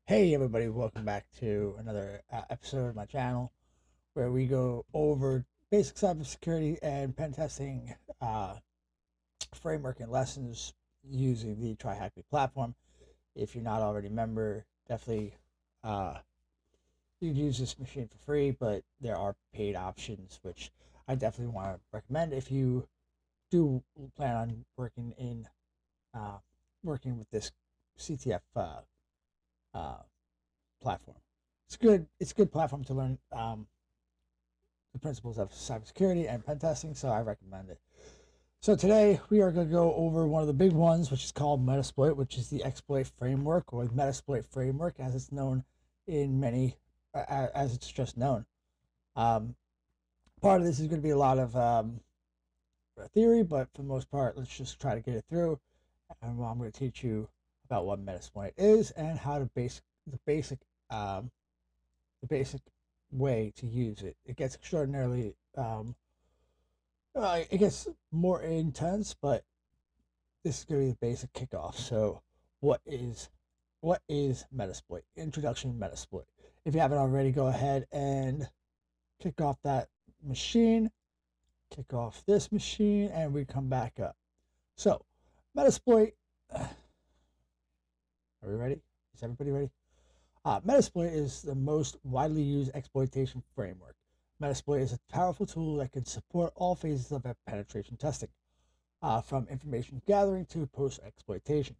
Hey everybody, welcome back to another episode of my channel where we go over basic cybersecurity and pen testing framework and lessons using the TryHackMe platform. If you're not already a member, definitely uh, you can use this machine for free, but there are paid options, which I definitely want to recommend if you do plan on uh, working with this CTF uh, platform. It's good. It's a good platform to learn the principles of cybersecurity and pen testing, so I recommend it. So today we are going to go over one of the big ones, which is called Metasploit, which is the exploit framework or Metasploit framework, as it's known in many, as it's just known. Um, Part of this is going to be a lot of theory, but for the most part, let's just try to get it through. And I'm going to teach you about what Metasploit is and how to the basic um, the basic way to use it. It gets extraordinarily, it gets more intense, but this is going to be the basic kickoff. So, what is what is Metasploit? Introduction to Metasploit. If you haven't already, go ahead and kick off that machine, kick off this machine, and we come back up. So, Metasploit. Are we ready? Is everybody ready? Metasploit is the most widely used exploitation framework. Metasploit is a powerful tool that can support all phases of penetration testing, from information gathering to post-exploitation.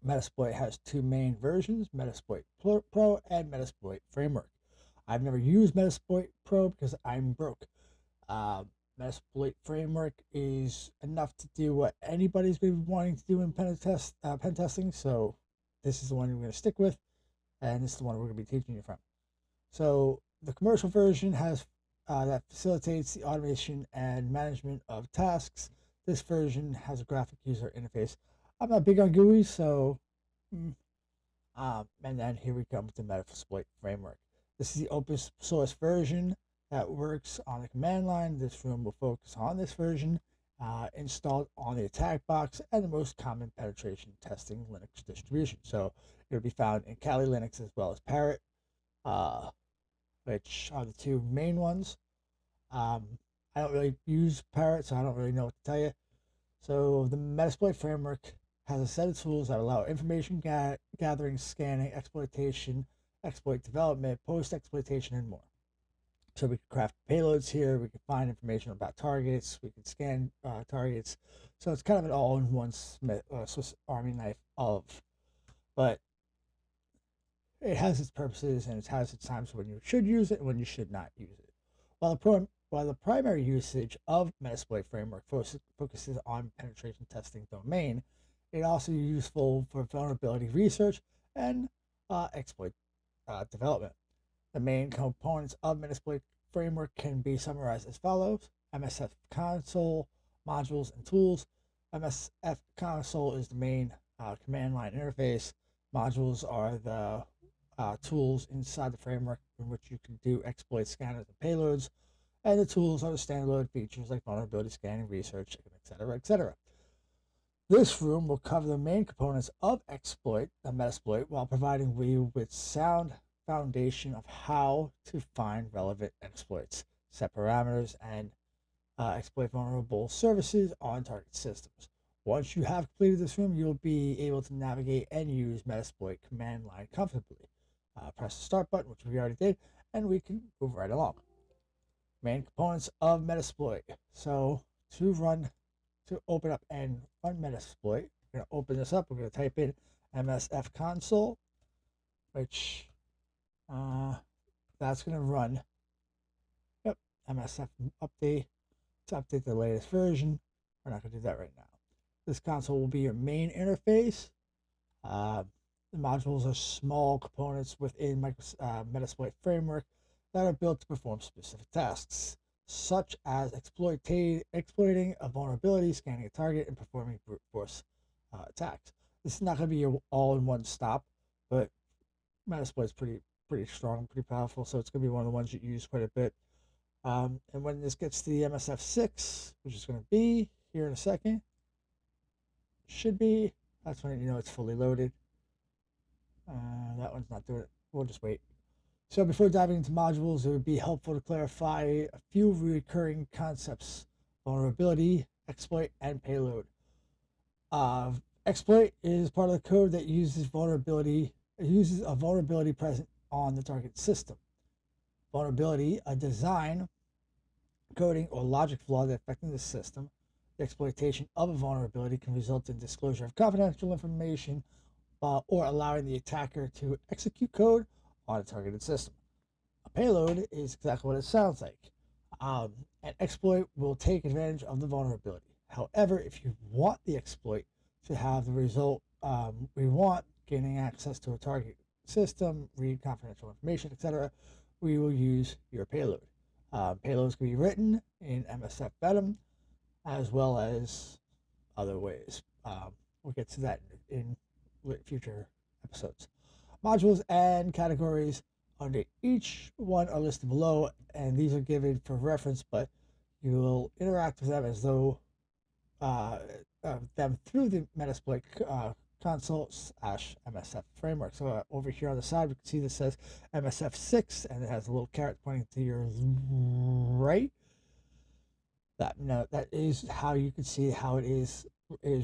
Metasploit has two main versions, Metasploit Pro and Metasploit Framework. I've never used Metasploit Pro because I'm broke. Uh, Metasploit Framework is enough to do what anybody's been wanting to do in pen testing, so this is the one we're going to stick with, and this is the one we're going to be teaching you from. So the commercial version has that facilitates the automation and management of tasks. This version has a graphic user interface. I'm not big on GUIs, so and then here we come with the Metasploit framework. This is the open source version that works on the command line. This room will focus on this version, installed on the attack box and the most common penetration testing Linux distribution. So it'll be found in Kali Linux as well as Parrot, uh, which are the two main ones. Um, I don't really use Parrot, so I don't really know what to tell you. So the Metasploit framework has a set of tools that allow information gathering, scanning, exploitation, exploit development, post-exploitation, and more. So we can craft payloads here. We can find information about targets. We can scan targets. So it's kind of an all-in-one Swiss Army knife of. But it has its purposes and it has its times when you should use it and when you should not use it. While the primary usage of Metasploit framework focuses on penetration testing domain, it also is useful for vulnerability research and exploit development. The main components of Metasploit framework can be summarized as follows: MSF console, modules, and tools. MSF console is the main command line interface. Modules are the tools inside the framework in which you can do exploit scanners and payloads, and the tools are the standalone features like vulnerability scanning, research, etc., etc. This room will cover the main components of Metasploit, while providing you with sound foundation of how to find relevant exploits, set parameters, and exploit vulnerable services on target systems. Once you have completed this room, you'll be able to navigate and use Metasploit command line comfortably. Press the start button, which we already did, and we can move right along. Main components of Metasploit. So to open up and run Metasploit, we're going to open this up. We're going to type in MSF console, which that's going to run. Yep, MSF update to update the latest version. We're not going to do that right now. This console will be your main interface. The modules are small components within Metasploit framework that are built to perform specific tasks, such as exploiting a vulnerability, scanning a target, and performing brute force attacks. This is not going to be your all-in-one stop, but Metasploit is pretty strong, pretty powerful, so it's going to be one of the ones you use quite a bit. And when this gets to the MSF6, which is going to be here in a second, should be, that's when you know it's fully loaded. That one's not doing it. We'll just wait. So before diving into modules, it would be helpful to clarify a few recurring concepts: vulnerability, exploit, and payload. Exploit is part of the code that uses a vulnerability present on the target system. Vulnerability, a design, coding, or logic flaw that affecting the system. The exploitation of a vulnerability can result in disclosure of confidential information or allowing the attacker to execute code on a targeted system. A payload is exactly what it sounds like. An exploit will take advantage of the vulnerability. However, if you want the exploit to have the result we want, gaining access to a target system, read confidential information, etc., we will use your payload. Payloads can be written in MSF Venom as well as other ways. We'll get to that in future episodes. Modules and categories under each one are listed below, and these are given for reference, but you will interact with them as though them through the Metasploit console/MSF framework. So over here on the side, we can see this says MSF 6, and it has a little caret pointing to your right. That is how you can see how it is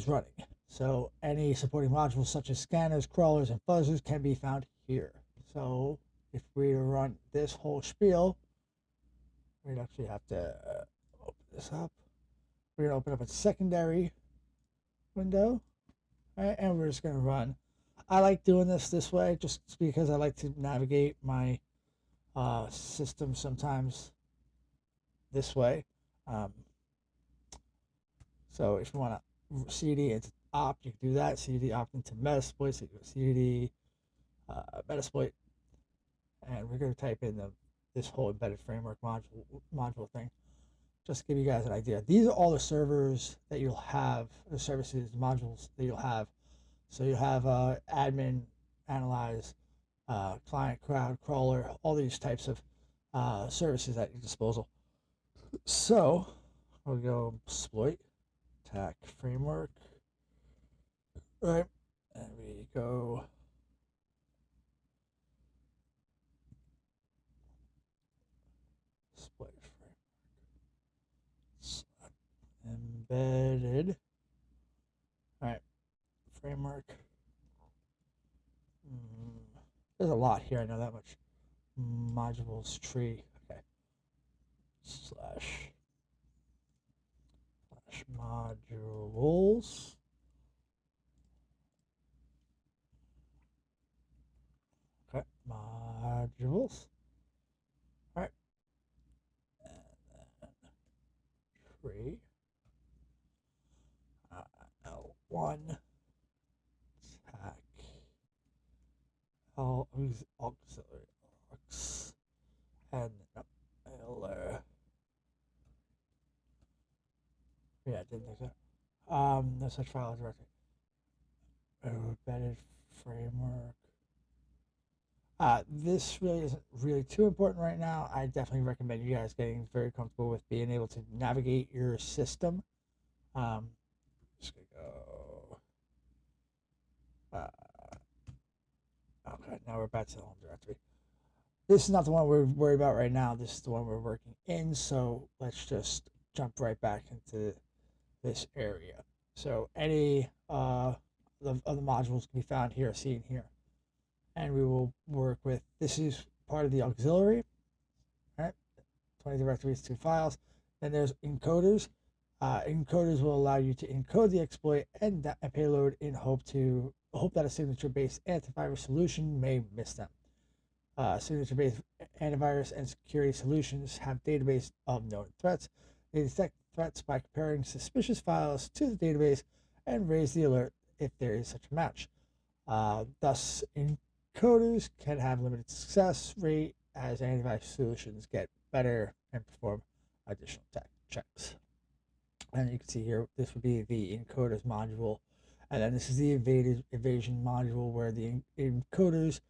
running. So any supporting modules such as scanners, crawlers, and fuzzers can be found here. So if we were to run this whole spiel, we'd actually have to open this up. We're going to open up a secondary window, right? And we're just going to run. I like doing this way just because I like to navigate my system sometimes this way. So if you want to CD into opt, you can do that. CD opt into Metasploit, so you go CD Metasploit, and we're going to type in this whole embedded framework module thing, just to give you guys an idea. These are all the servers that you'll have, the services, the modules that you'll have. So you'll have admin, analyze, client, crowd, crawler, all these types of services at your disposal. So we'll go exploit, attack framework, right? And we go exploit framework, embedded. All right, framework. There's a lot here. I know that much. Modules tree. Okay. Slash modules. Okay, modules. All right. And then tree. L1 attack. Auxiliary aux. And L. Yeah, I didn't think so. No such file as directory. Embedded framework. This really isn't really too important right now. I definitely recommend you guys getting very comfortable with being able to navigate your system. Just gonna go. Okay, now we're back to the home directory. This is not the one we're worried about right now. This is the one we're working in. So let's just jump right back into this area. So any of the modules can be found here, seen here. And we will work with, this is part of the auxiliary, right? 20 directories, 2 files. Then there's encoders. Encoders will allow you to encode the exploit and payload in hope that a signature-based antivirus solution may miss them. Signature-based antivirus and security solutions have database of known threats. They detect threats by comparing suspicious files to the database and raise the alert if there is such a match. Thus, encoders can have limited success rate as antivirus solutions get better and perform additional checks. And you can see here, this would be the encoders module. And then this is the evasion module, where the encoders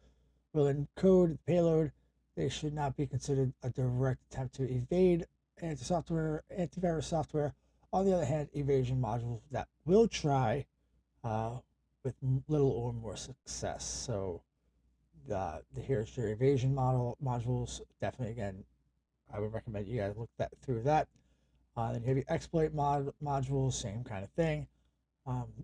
will encode the payload. They should not be considered a direct attempt to evade antivirus software. On the other hand, evasion modules that will try with little or more success. So here's your evasion modules. Definitely, again, I would recommend you guys look through that. Then you have your exploit modules, same kind of thing.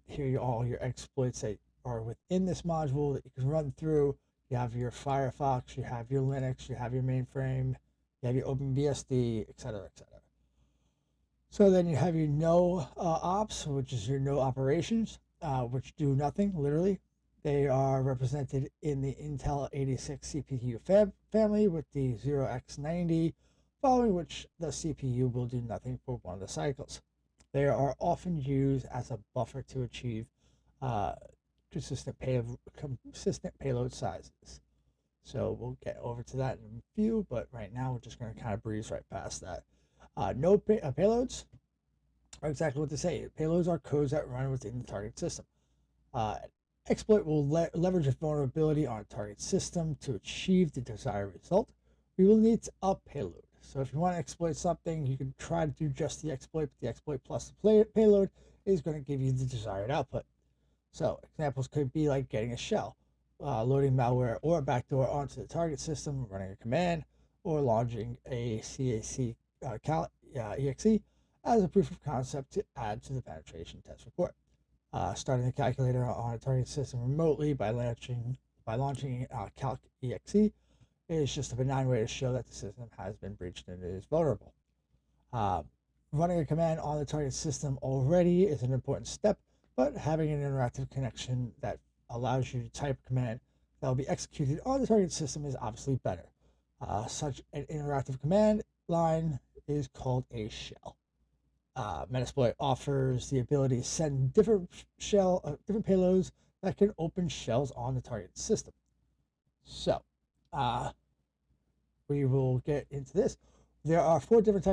Here are all your exploits that are within this module that you can run through. You have your Firefox, you have your Linux, you have your mainframe, you have your OpenBSD, etc., etc. So then you have your no ops, which is your no operations, which do nothing, literally. They are represented in the Intel 86 CPU family with the 0x90, following which the CPU will do nothing for one of the cycles. They are often used as a buffer to achieve uh, consistent payload sizes. So we'll get over to that in a few, but right now we're just going to kind of breeze right past that. Payloads are exactly what they say. Payloads are codes that run within the target system. Exploit will leverage a vulnerability on a target system to achieve the desired result. We will need a payload. So if you want to exploit something, you can try to do just the exploit, but the exploit plus the payload is going to give you the desired output. So examples could be like getting a shell, loading malware or a backdoor onto the target system, running a command, or launching a CAC exe as a proof of concept to add to the penetration test report. Starting the calculator on a target system remotely by launching calc exe is just a benign way to show that the system has been breached and is vulnerable. Running a command on the target system already is an important step, but having an interactive connection that allows you to type a command that will be executed on the target system is obviously better. Such an interactive command line is called a shell. Metasploit offers the ability to send different payloads that can open shells on the target system. So, we will get into this. There are four different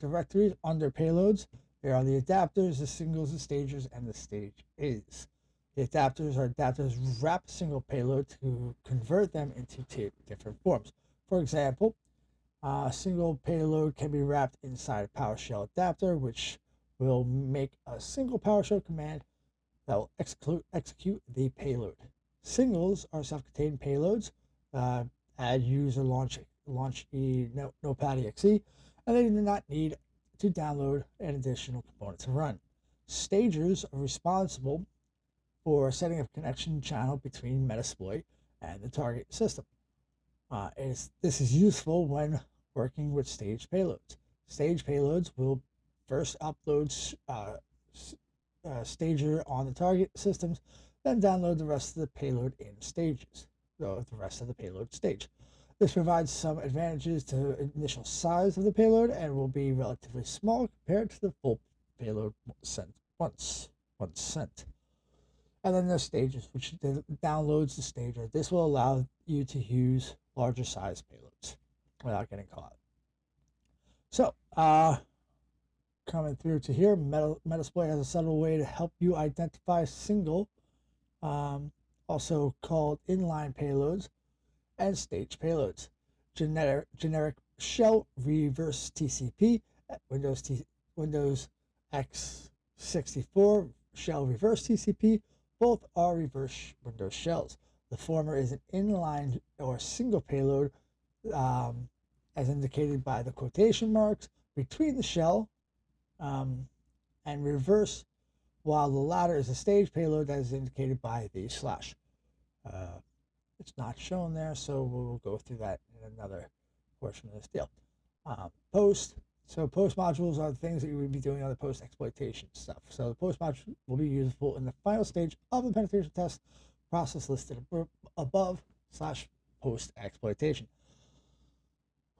directories under payloads. There are the adapters, the singles, the stagers, and the stages. The adapters wrap a single payload to convert them into two different forms. For example, a single payload can be wrapped inside a PowerShell adapter, which will make a single PowerShell command that will execute the payload. Singles are self-contained payloads. Add user launch notepad.exe, and they do not need to download an additional component to run. Stagers are responsible for setting up a connection channel between Metasploit and the target system. This is useful when working with staged payloads. Staged payloads will first upload stager on the target systems, then download the rest of the payload in stages, so the rest of the payload stage. This provides some advantages to initial size of the payload and will be relatively small compared to the full payload once sent. And then there's stages, which downloads the stager. This will allow you to use larger size payloads without getting caught. So, coming through to here, Metasploit has a subtle way to help you identify single, also called inline payloads, and stage payloads. Generic shell reverse TCP, Windows x64 shell reverse TCP, both are reverse Windows shells. The former is an inline or single payload, as indicated by the quotation marks between the shell and reverse, while the latter is a stage payload that is indicated by the slash. It's not shown there, so we'll go through that in another portion of this deal. Post modules are the things that you would be doing on the post exploitation stuff. So the post module will be useful in the final stage of the penetration test process listed above / post exploitation.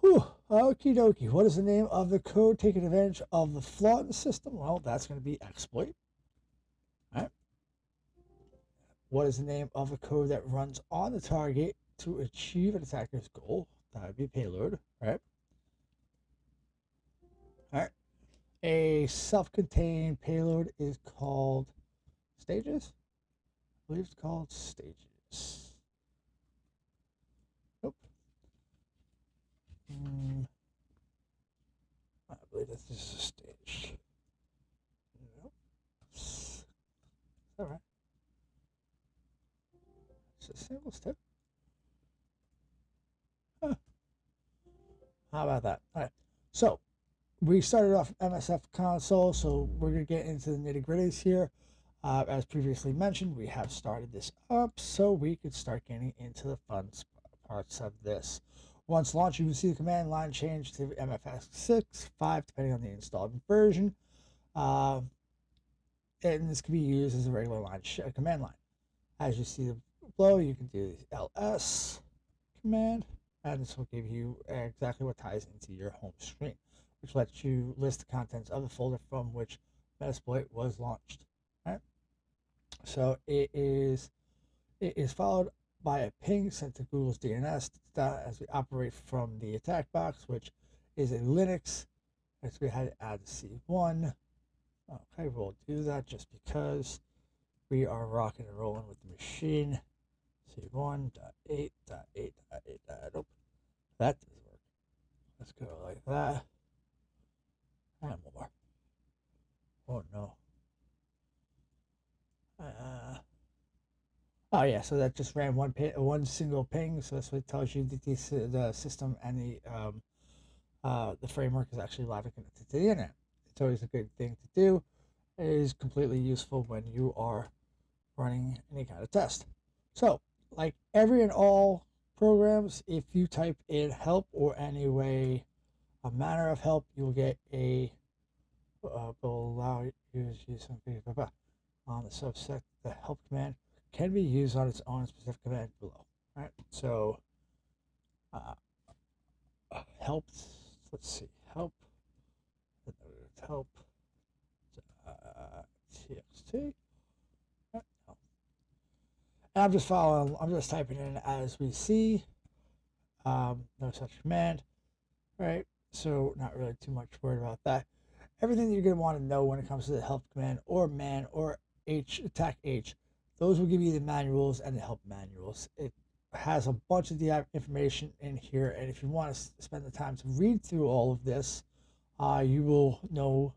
Okie dokie. What is the name of the code taking advantage of the flaw in the system? Well, that's going to be exploit. All right. What is the name of the code that runs on the target to achieve an attacker's goal? That would be payload, right? All right. A self-contained payload is called stages. I believe it's called stages. Nope. I believe this is a stage. Nope. All right. It's singles too. Huh. How about that? All right. So we started off MSF console, so we're going to get into the nitty gritties here. As previously mentioned, we have started this up so we could start getting into the fun parts of this. Once launched, you can see the command line change to MFS 6, 5, depending on the installed version. And this can be used as a regular line command line. As you see below, you can do the ls command, and this will give you exactly what ties into your home screen, which lets you list the contents of the folder from which Metasploit was launched. Right? So it is followed by a ping sent to Google's DNS as we operate from the attack box, which is a Linux. Let's go ahead and add C1. Okay, we'll do that just because we are rocking and rolling with the machine. C1.8.8.8. Nope, that doesn't work. Let's go like that. And more. Oh no. Oh yeah, so that just ran one single ping. So that's what tells you that the system and the framework is actually live and connected to the internet. It's always a good thing to do. It is completely useful when you are running any kind of test. So, like every and all programs, if you type in help or any way, a manner of help, you'll get a will allow you to use something on the subset. The help command can be used on its own specific command below. Right. So, help. Let's see. Help. Help. TXT. And I'm just following. I'm just typing in as we see. No such command. Right. So not really too much worried about that. Everything that you're going to want to know when it comes to the help command or man or attack H, those will give you the manuals and the help manuals. It has a bunch of the information in here, and if you want to spend the time to read through all of this, you will know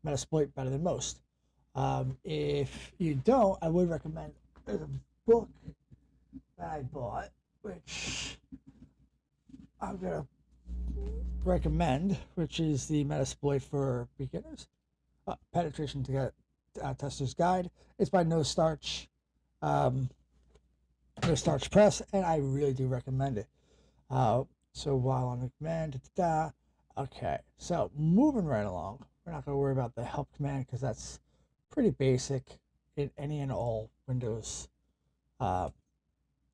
Metasploit better than most. If you don't, I would recommend there's a book that I bought, which I'm going to recommend, which is the Metasploit for Beginners, Penetration to Get Tester's Guide. It's by No Starch Press, and I really do recommend it. So while on the command, okay, so moving right along, we're not going to worry about the help command because that's pretty basic in any and all Windows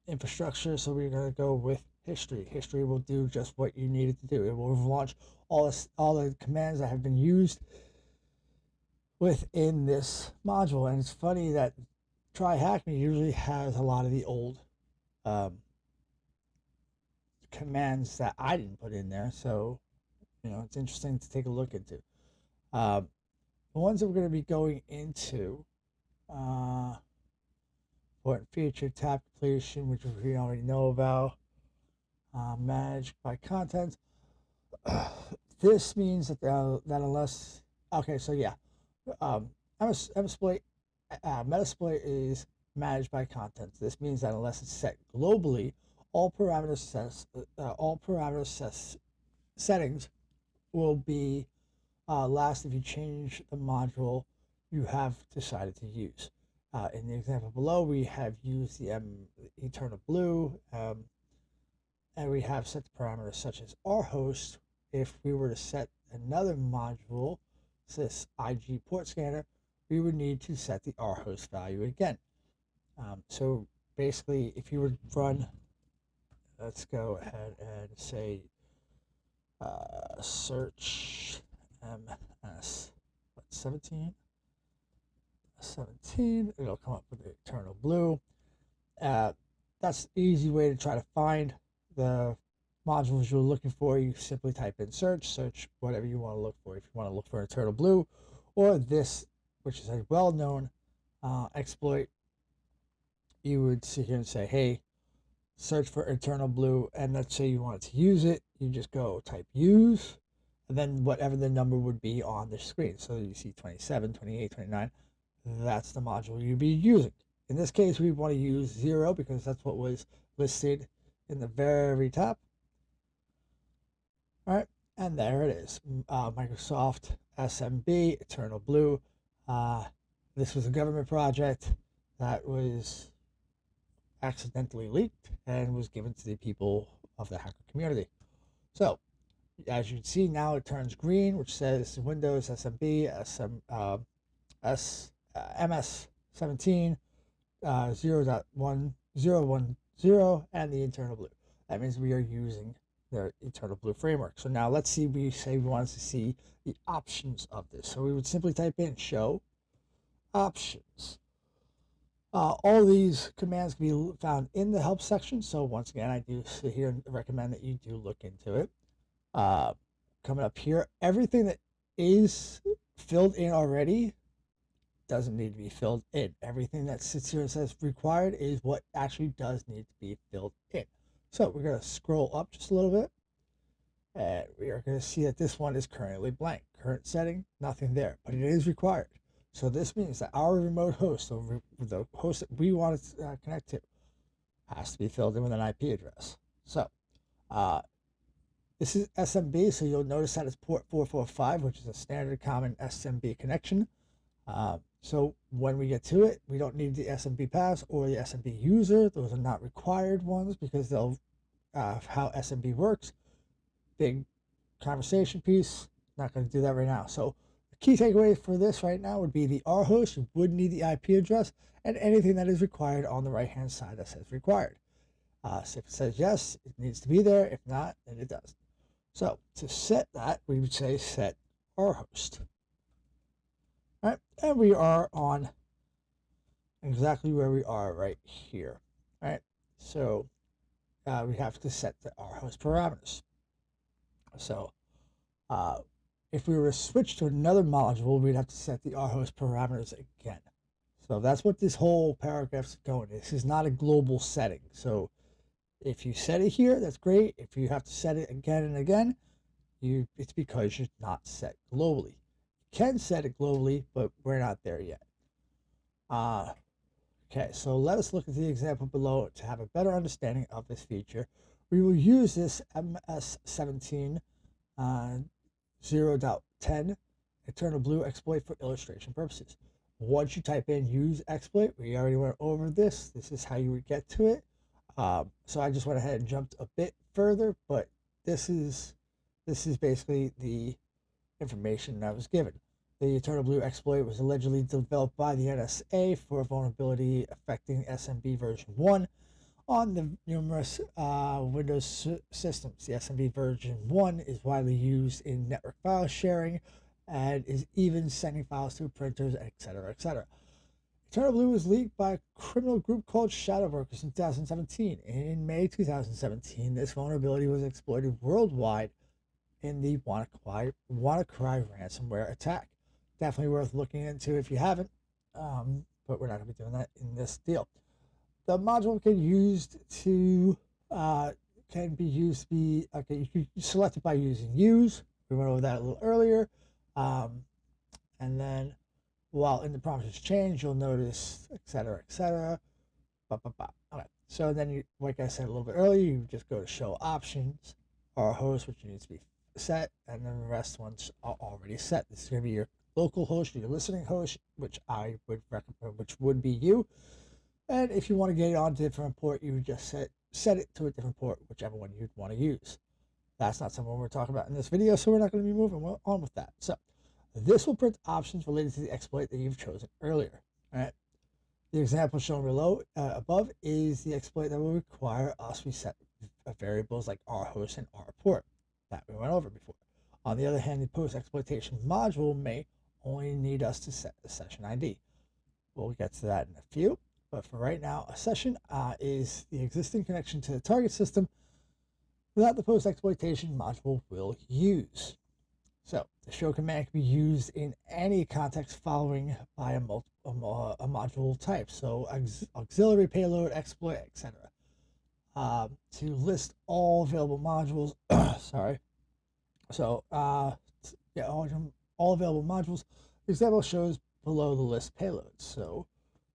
infrastructure. So we're going to go with history. History will do just what you need it to do. It will launch all the commands that have been used within this module. And it's funny that TryHackMe usually has a lot of the old commands that I didn't put in there. So, it's interesting to take a look into. The ones that we're going to be going into, important feature, tab completion, which we already know about, managed by content. This means that unless, okay, so yeah, Metasploit is managed by content. This means that unless it's set globally, all parameter settings will be last if you change the module you have decided to use. In the example below, we have used the eternal blue, and we have set the parameters such as our host. If we were to set another module, this IG port scanner, we would need to set the R host value again. So basically, if you would run, let's go ahead and say search MS 17, it'll come up with the eternal blue. That's the easy way to try to find the modules you're looking for. You simply type in search whatever you want to look for. If you want to look for eternal blue or this, which is a well-known exploit, you would sit here and say, hey, search for eternal blue, and let's say you wanted to use it, you just go type use, and then whatever the number would be on the screen. So you see 27, 28, 29, that's the module you'd be using. In this case, we want to use 0 because that's what was listed in the very top. All right, and there it is. Microsoft SMB, Eternal Blue. This was a government project that was accidentally leaked and was given to the people of the hacker community. So, as you can see, now it turns green, which says Windows SMB, MS17, 0.1010, and the Eternal Blue. That means we are using the Eternal Blue framework. So now let's see, we say we want to see the options of this. So we would simply type in show options. All these commands can be found in the help section. So once again, I do sit here and recommend that you do look into it. Coming up here, everything that is filled in already doesn't need to be filled in. Everything that sits here and says required is what actually does need to be filled in. So we're going to scroll up just a little bit, and we are going to see that this one is currently blank. Current setting, nothing there, but it is required. So this means that our remote host, so the host that we want to connect to, has to be filled in with an IP address. So this is SMB, so you'll notice that it's port 445, which is a standard common SMB connection. So when we get to it, we don't need the SMB pass or the SMB user. Those are not required ones because they'll how SMB works. Big conversation piece. Not going to do that right now. So the key takeaway for this right now would be the R host. You would need the IP address and anything that is required on the right-hand side that says required. So if it says yes, it needs to be there. If not, then it does. So to set that, we would say set R host. All right, and we are on exactly where we are right here. All right, so we have to set the R host parameters. So if we were to switch to another module, we'd have to set the R host parameters again. So that's what this whole paragraph is going. This is not a global setting. So if you set it here, that's great. If you have to set it again and again, it's because you're not set globally. Can set it globally, but we're not there yet. Okay, so let us look at the example below to have a better understanding of this feature. We will use this MS17 0.10 Eternal Blue exploit for illustration purposes. Once you type in use exploit, we already went over this. This is how you would get to it. So I just went ahead and jumped a bit further, but this is basically the information that was given. The Eternal Blue exploit was allegedly developed by the NSA for a vulnerability affecting SMB version 1 on the numerous Windows systems. The SMB version 1 is widely used in network file sharing and is even sending files to printers, etc., etc. Eternal Blue was leaked by a criminal group called Shadow Workers in 2017. In May 2017, this vulnerability was exploited worldwide in the WannaCry ransomware attack. Definitely worth looking into if you haven't, but we're not going to be doing that in this deal. The module can be used to be okay. You can select it by using use. We went over that a little earlier, and then while in the promises change, you'll notice etc. etc. Okay, so then you, like I said a little bit earlier, you just go to show options, or host, which needs to be set, and then the rest ones are already set. This is going to be your local host, your listening host, which I would recommend, which would be you. And if you want to get it on a different port, you would just set it to a different port, whichever one you'd want to use. That's not something we're talking about in this video, so we're not going to be moving on with that. So this will print options related to the exploit that you've chosen earlier. All right. The example shown below above is the exploit that will require us to reset variables like our host and our port that we went over before. On the other hand, the post exploitation module may only need us to set the session ID. We'll get to that in a few, but for right now, a session is the existing connection to the target system that the post exploitation module will use. So the show command can be used in any context following by a module type. So auxiliary payload, exploit, etc. To list all available modules. Sorry. So yeah, all available modules. The example shows below the list payloads. So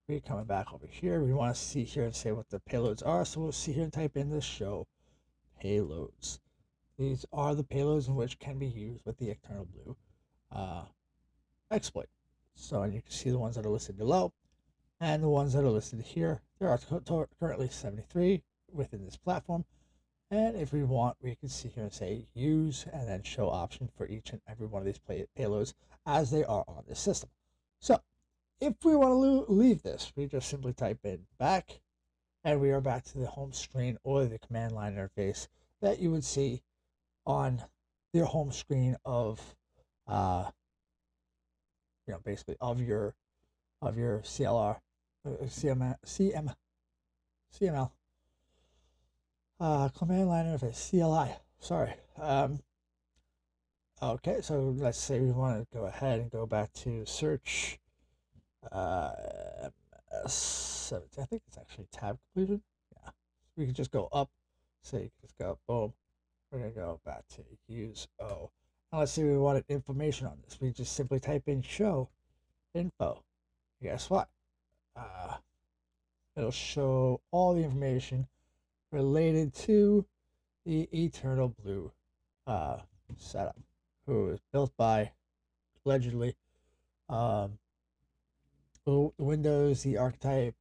we're coming back over here. We want to see here and say what the payloads are. So we'll see here and type in the show payloads. These are the payloads in which can be used with the external blue exploit. So you can see the ones that are listed below and the ones that are listed here. There are currently 73 within this platform. And if we want, we can see here and say use and then show option for each and every one of these payloads as they are on this system. So if we want to leave this, we just simply type in back and we are back to the home screen or the command line interface that you would see on your home screen of, basically of your CLR, CML, command line interface, CLI. Sorry. Okay, so let's say we want to go ahead and go back to search. MS17. I think it's actually tab completion. Yeah, we can just go up. So you can just go boom. We're gonna go back to use O. Now let's say we wanted information on this. We just simply type in show info. Guess what? It'll show all the information related to the Eternal Blue setup, who is built by allegedly the windows, the archetype,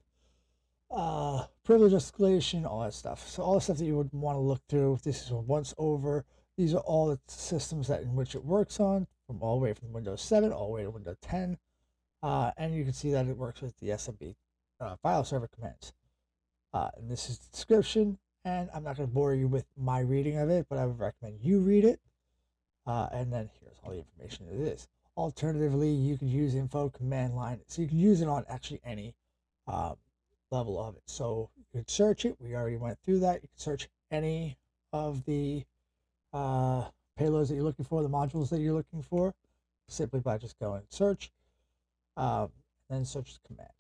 privilege escalation, all that stuff. So all the stuff that you would want to look through. This is a once over. These are all the systems that in which it works on, from all the way from Windows 7 all the way to Windows 10. And you can see that it works with the SMB file server commands. And this is the description, and I'm not going to bore you with my reading of it, but I would recommend you read it. And then here's all the information it is. Alternatively, you can use info command line. So you can use it on actually any level of it. So you could search it. We already went through that. You can search any of the payloads that you're looking for, the modules that you're looking for, simply by just going search, then search the command.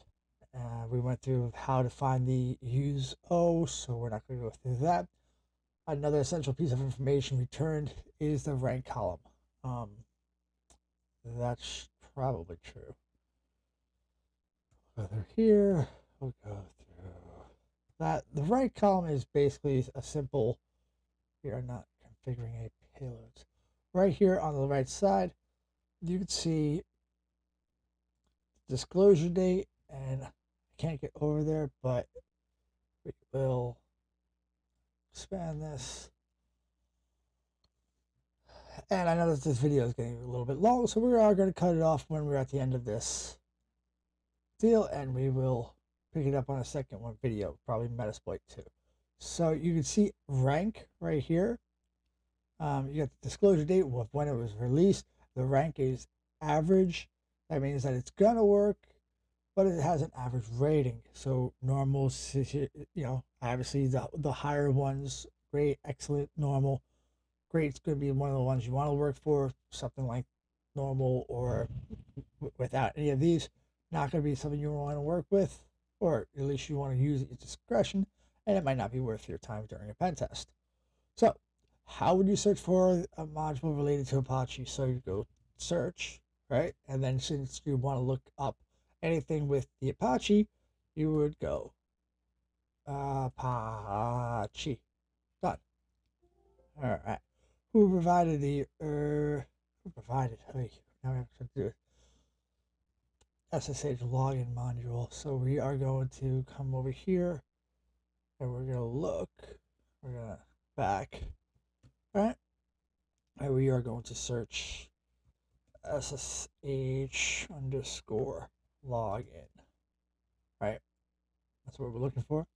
We went through how to find the use O, so we're not going to go through that. Another essential piece of information returned is the rank column. That's probably true. Go through here. We'll go through that. The rank column is basically a simple, we are not configuring any payloads. Right here on the right side, you can see disclosure date, and I can't get over there, but we will expand this. And I know that this video is getting a little bit long, so we are going to cut it off when we're at the end of this deal, and we will pick it up on a second one video, probably Metasploit 2. So you can see rank right here. You got the disclosure date of when it was released. The rank is average. That means that it's going to work, but it has an average rating. So normal, obviously the higher ones, great, excellent, normal. Great's going to be one of the ones you want to work for. Something like normal or without any of these, not going to be something you want to work with, or at least you want to use at your discretion, and it might not be worth your time during a pen test. So how would you search for a module related to Apache? So you go search, right? And then since you want to look up anything with the Apache, you would go Apache. Done. All right. Who provided the now we have to do SSH login module. So we are going to come over here and we're going to look. We're going to back. All right. And we are going to search SSH underscore login. Right. That's what we're looking for.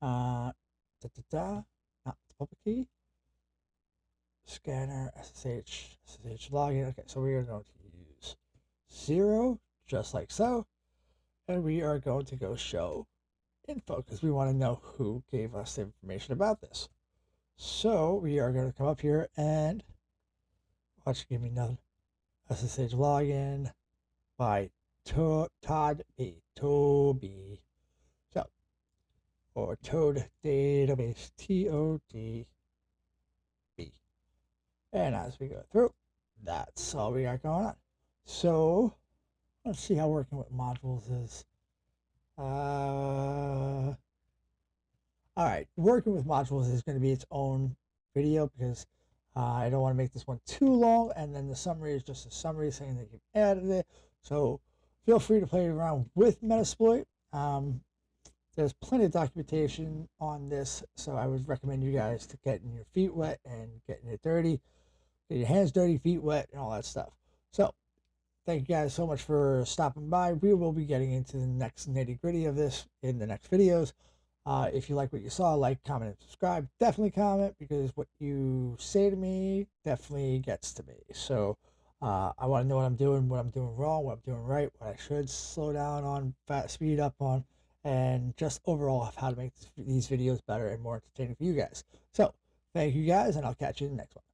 Not the public key. Scanner, SSH login. Okay, so we are going to use 0, just like so. And we are going to go show info because we want to know who gave us the information about this. So we are going to come up here and give me another SSH login by Todd B. Toby. So, or Toad database, TOD. And as we go through, that's all we got going on. So let's see how working with modules is. All right, working with modules is going to be its own video because I don't want to make this one too long, and then the summary is just a summary saying that you've added it. So feel free to play around with Metasploit. There's plenty of documentation on this, so I would recommend you guys to getting your feet wet and getting it dirty, get your hands dirty, feet wet, and all that stuff. So thank you guys so much for stopping by. We will be getting into the next nitty gritty of this in the next videos. If you like what you saw, like, comment, and subscribe. Definitely comment, because what you say to me definitely gets to me. So I want to know what I'm doing wrong, what I'm doing right, what I should slow down on, speed up on, and just overall how to make these videos better and more entertaining for you guys. So thank you guys, and I'll catch you in the next one.